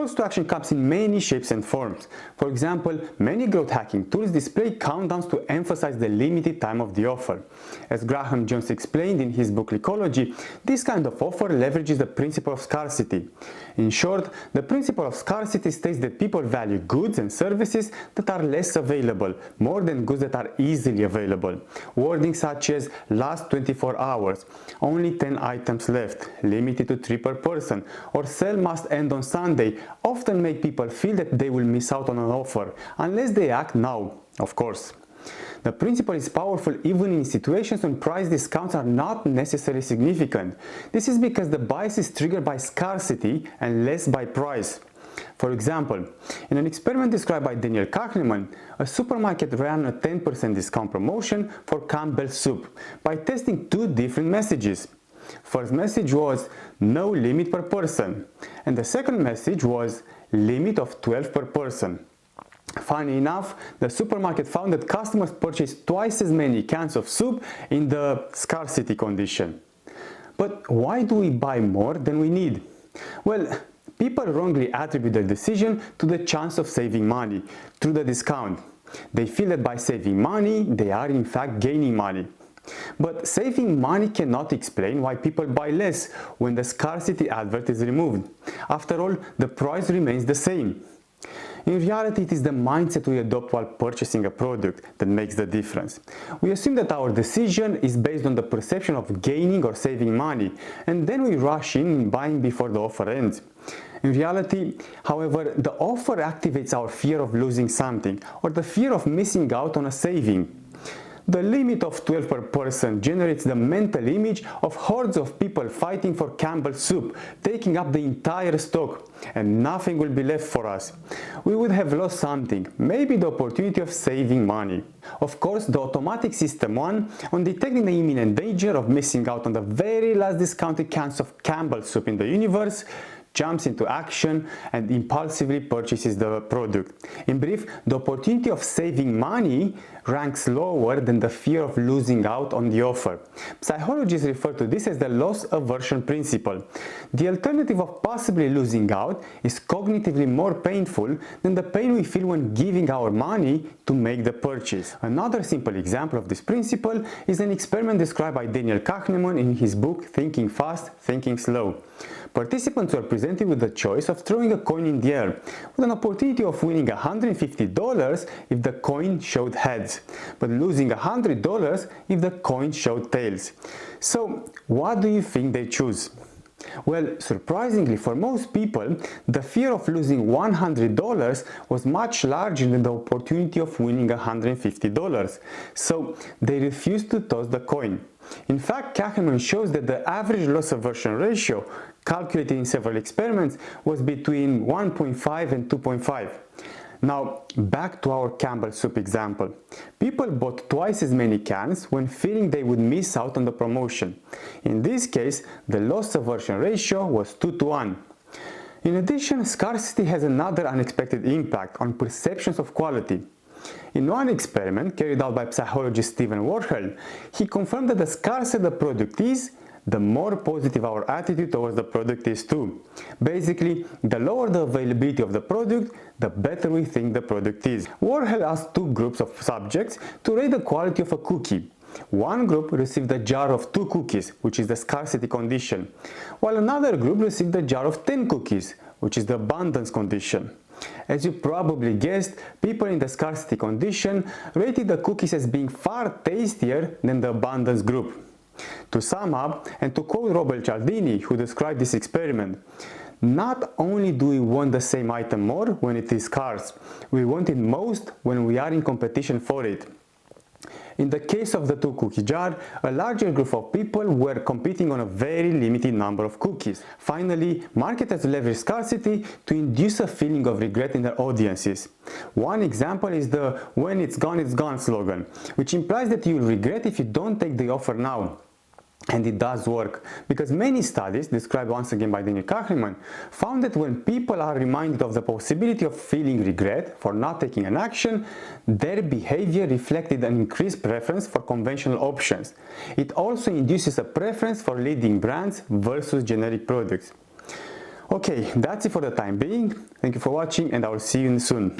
calls to action comes in many shapes and forms. For example, many growth hacking tools display countdowns to emphasize the limited time of the offer. As Graham Jones explained in his book Ecology, this kind of offer leverages the principle of scarcity. In short, the principle of scarcity states that people value goods and services that are less available more than goods that are easily available. Wording such as last 24 hours, only 10 items left, limited to 3 per person, or sale must end on Sunday often make people feel that they will miss out on an offer unless they act now, of course. The principle is powerful even in situations when price discounts are not necessarily significant. This is because the bias is triggered by scarcity and less by price. For example, in an experiment described by Daniel Kahneman, a supermarket ran a 10% discount promotion for Campbell's soup by testing two different messages. First message was no limit per person, and the second message was limit of 12 per person. Funny enough, the supermarket found that customers purchased twice as many cans of soup in the scarcity condition. But why do we buy more than we need? Well, people wrongly attribute their decision to the chance of saving money through the discount. They feel that by saving money, they are in fact gaining money. But saving money cannot explain why people buy less when the scarcity advert is removed. After all, the price remains the same. In reality, it is the mindset we adopt while purchasing a product that makes the difference. We assume that our decision is based on the perception of gaining or saving money, and then we rush in buying before the offer ends. In reality, however, the offer activates our fear of losing something or the fear of missing out on a saving. The limit of 12 per person generates the mental image of hordes of people fighting for Campbell's soup, taking up the entire stock, and nothing will be left for us. We would have lost something, maybe the opportunity of saving money. Of course, the automatic system won on detecting the imminent danger of missing out on the very last discounted cans of Campbell's soup in the universe, jumps into action and impulsively purchases the product. In brief, the opportunity of saving money ranks lower than the fear of losing out on the offer. Psychologists refer to this as the loss aversion principle. The alternative of possibly losing out is cognitively more painful than the pain we feel when giving our money to make the purchase. Another simple example of this principle is an experiment described by Daniel Kahneman in his book Thinking Fast, Thinking Slow. Participants were presented with the choice of throwing a coin in the air, with an opportunity of winning $150 if the coin showed heads, but losing $100 if the coin showed tails. So, what do you think they choose? Well, surprisingly for most people, the fear of losing $100 was much larger than the opportunity of winning $150, so they refused to toss the coin. In fact, Kahneman shows that the average loss aversion ratio, calculated in several experiments, was between 1.5 and 2.5. Now, back to our Campbell's soup example. People bought twice as many cans when fearing they would miss out on the promotion. In this case, the loss aversion ratio was 2:1. In addition, scarcity has another unexpected impact on perceptions of quality. In one experiment carried out by psychologist Stephen Warhol, he confirmed that the scarcer the product is, the more positive our attitude towards the product is too. Basically, the lower the availability of the product, the better we think the product is. Warhol asked two groups of subjects to rate the quality of a cookie. One group received a jar of 2 cookies, which is the scarcity condition, while another group received a jar of 10 cookies, which is the abundance condition. As you probably guessed, people in the scarcity condition rated the cookies as being far tastier than the abundance group. To sum up, and to quote Robert Cialdini, who described this experiment, not only do we want the same item more when it is scarce, we want it most when we are in competition for it. In the case of the 2-cookie jar, a larger group of people were competing on a very limited number of cookies. Finally, marketers leverage scarcity to induce a feeling of regret in their audiences. One example is the "when it's gone" slogan, which implies that you'll regret if you don't take the offer now. And it does work, because many studies, described once again by Daniel Kahneman, found that when people are reminded of the possibility of feeling regret for not taking an action, their behavior reflected an increased preference for conventional options. It also induces a preference for leading brands versus generic products. Okay, that's it for the time being. Thank you for watching and I will see you soon.